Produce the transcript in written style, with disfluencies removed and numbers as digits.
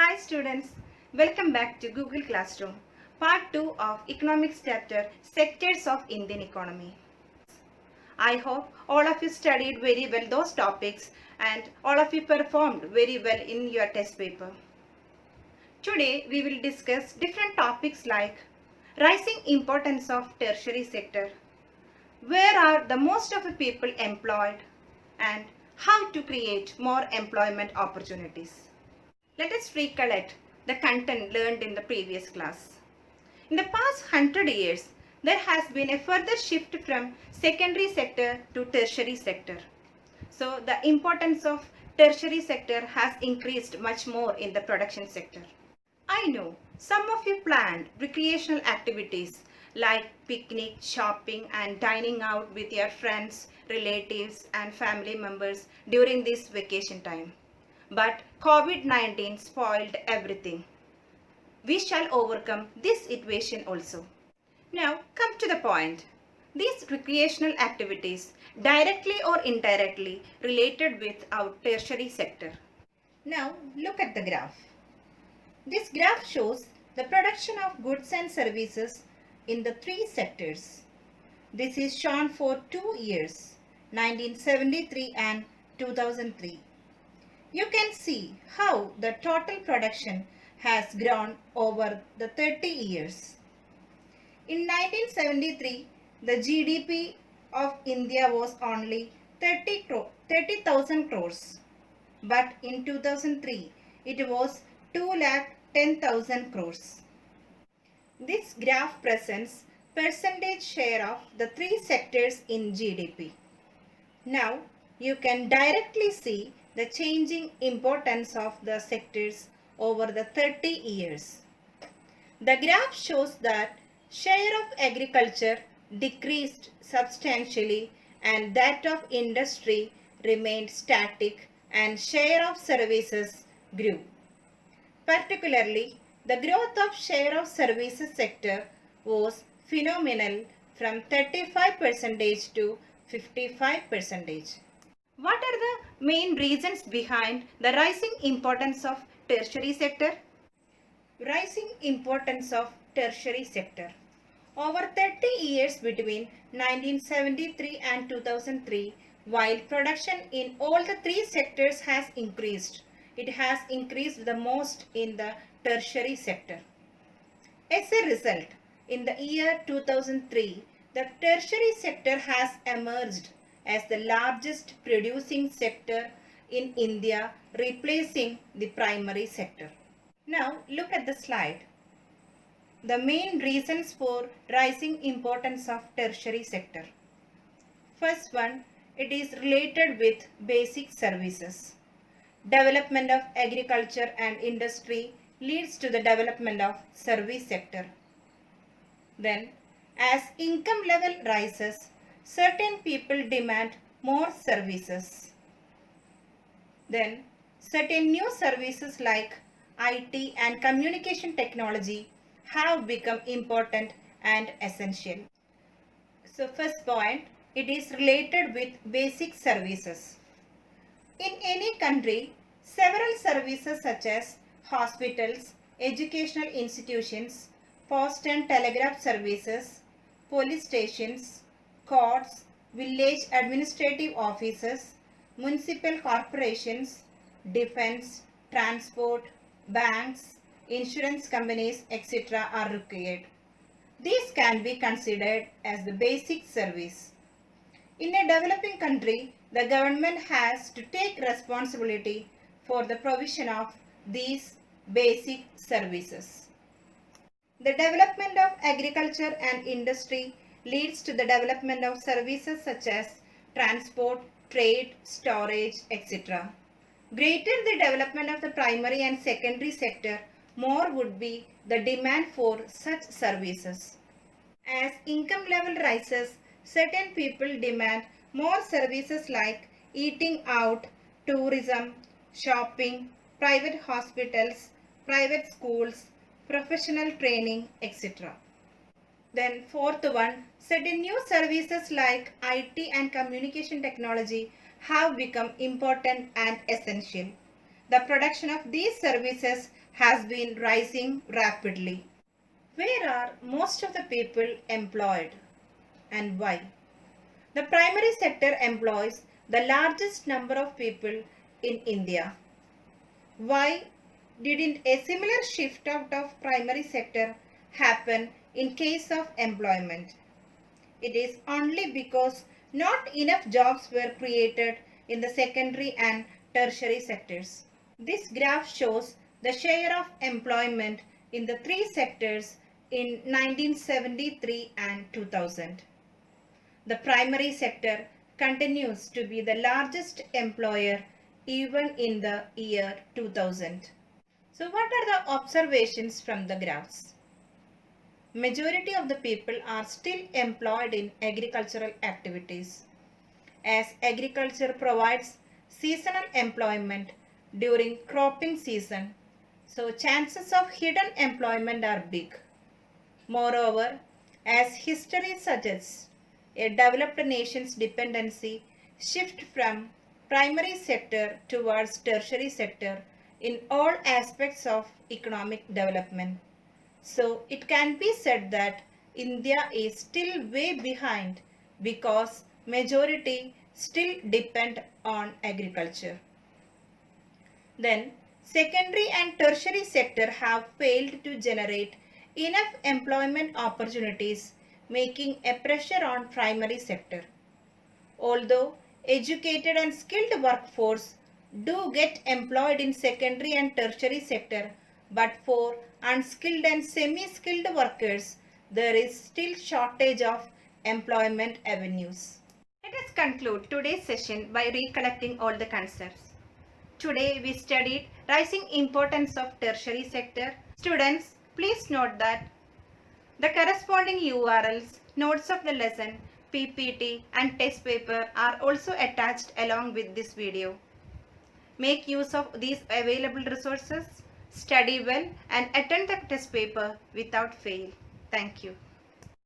Hi students, welcome back to Google Classroom, part 2 of Economics chapter Sectors of Indian Economy. I hope all of you studied very well those topics and all of you performed very well in your test paper. Today we will discuss different topics like rising importance of tertiary sector, where are the most of the people employed, and how to create more employment opportunities. Let us recollect the content learned in the previous class. In the past 100 years, there has been a further shift from secondary sector to tertiary sector. So the importance of tertiary sector has increased much more in the production sector. I know some of you planned recreational activities like picnic, shopping and dining out with your friends, relatives and family members during this vacation time. But COVID-19 spoiled everything. We shall overcome this equation also. Now come to the point. These recreational activities directly or indirectly related with our tertiary sector. Now look at the graph. This graph shows the production of goods and services in the three sectors. This is shown for 2 years, 1973 and 2003. You can see how the total production has grown over the 30 years. In 1973, the GDP of India was only 30,000 crores. But in 2003, it was 2,10,000 crores. This graph presents percentage share of the three sectors in GDP. Now, you can directly see the changing importance of the sectors over the 30 years. The graph shows that share of agriculture decreased substantially and that of industry remained static and share of services grew. Particularly, the growth of share of services sector was phenomenal from 35% to 55%. What are the main reasons behind the rising importance of tertiary sector? Rising importance of tertiary sector. Over 30 years between 1973 and 2003, while production in all the three sectors has increased, it has increased the most in the tertiary sector. As a result, in the year 2003, the tertiary sector has emerged as the largest producing sector in India, replacing the primary sector. Now look at the slide. The main reasons for rising importance of tertiary sector. First one, it is related with basic services. Development of agriculture and industry leads to the development of service sector. Then, as income level rises, certain people demand more services. Then, certain new services like IT and communication technology have become important and essential. So, first point, it is related with basic services. In any country, several services such as hospitals, educational institutions, post and telegraph services, police stations, courts, village administrative offices, municipal corporations, defense, transport, banks, insurance companies, etc. are required. These can be considered as the basic service. In a developing country, the government has to take responsibility for the provision of these basic services. The development of agriculture and industry leads to the development of services such as transport, trade, storage, etc. Greater the development of the primary and secondary sector, more would be the demand for such services. As income level rises, certain people demand more services like eating out, tourism, shopping, private hospitals, private schools, professional training, etc. Then fourth one, certain new services like IT and communication technology have become important and essential. the production of these services has been rising rapidly. Where are most of the people employed and why? The primary sector employs the largest number of people in India. Why didn't a similar shift out of primary sector happen in case of employment? It is only because not enough jobs were created in the secondary and tertiary sectors. This graph shows the share of employment in the three sectors in 1973 and 2000. The primary sector continues to be the largest employer even in the year 2000. So what are the observations from the graphs? Majority of the people are still employed in agricultural activities, as agriculture provides seasonal employment during cropping season, so chances of hidden employment are big. Moreover, as history suggests, a developed nation's dependency shift from primary sector towards tertiary sector in all aspects of economic development. So it can be said that India is still way behind because majority still depend on agriculture. Then secondary and tertiary sector have failed to generate enough employment opportunities, making a pressure on primary sector. Although educated and skilled workforce do get employed in secondary and tertiary sector, but for unskilled and semi-skilled workers, there is still shortage of employment avenues. Let us conclude today's session by recollecting all the concepts. Today we studied rising importance of tertiary sector. Students, please note that the corresponding URLs, notes of the lesson, PPT and test paper are also attached along with this video. Make use of these available resources, study well and attend the test paper without fail. Thank you.